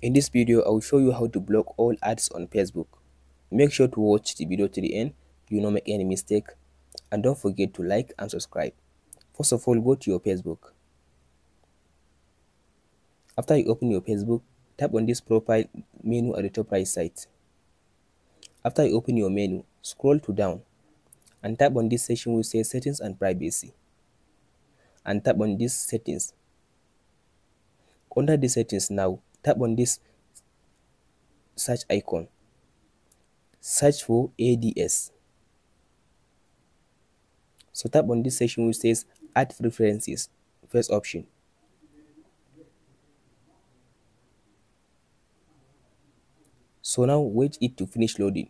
In this video, I will show you how to block all ads on Facebook. Make sure to watch the video to the end, you don't make any mistake, and don't forget to like and subscribe. First of all, go to your Facebook. After you open your Facebook, tap on this profile menu at the top right side. After you open your menu, scroll to down and tap on this section which says settings and privacy, and tap on this settings. Under the settings now, tap on this search icon. Search for ADS. So tap on this section which says add preferences, first option. So now wait it to finish loading.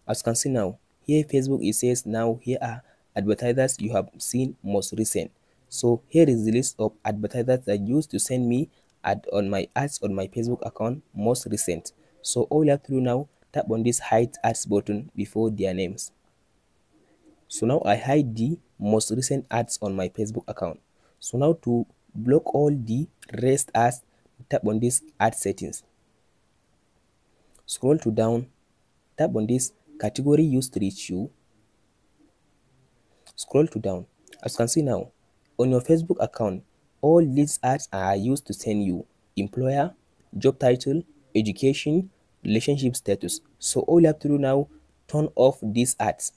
As you can see now, here Facebook it says now here are advertisers you have seen most recent. So here is the list of advertisers that used to send me ads on my Facebook account most recent. So all you have to do now, tap on this hide ads button before their names. So now I hide the most recent ads on my Facebook account. So now to block all the rest ads, tap on this ad settings. Scroll to down, tap on this category used to reach you. Scroll to down. As you can see now, on your Facebook account, all these ads are used to send you employer, job title, education, relationship status. So all you have to do now, turn off these ads.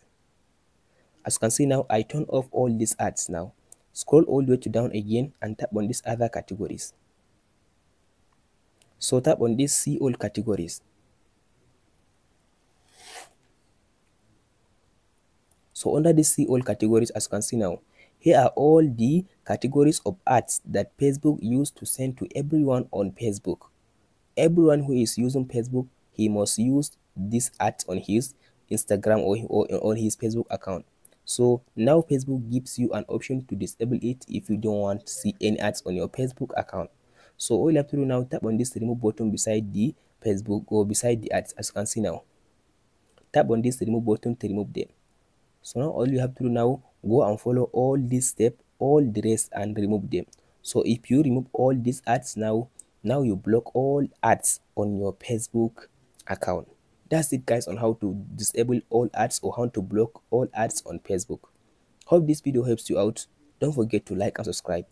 As you can see now, I turn off all these ads now. Scroll all the way to down again and tap on these other categories. So tap on this see all categories. So under this see all categories, as you can see now, here are all the categories of ads that Facebook used to send to everyone on Facebook. Everyone who is using Facebook, he must use this ads on his Instagram or on his Facebook account. So now Facebook gives you an option to disable it if you don't want to see any ads on your Facebook account. So all you have to do now, tap on this remove button beside the Facebook or beside the ads. As you can see now, tap on this remove button to remove them. So now all you have to do now, go and follow all these steps, all the rest, and remove them. So if you remove all these ads now you block all ads on your Facebook account. That's it guys on how to disable all ads or how to block all ads on Facebook. Hope this video helps you out. Don't forget to like and subscribe.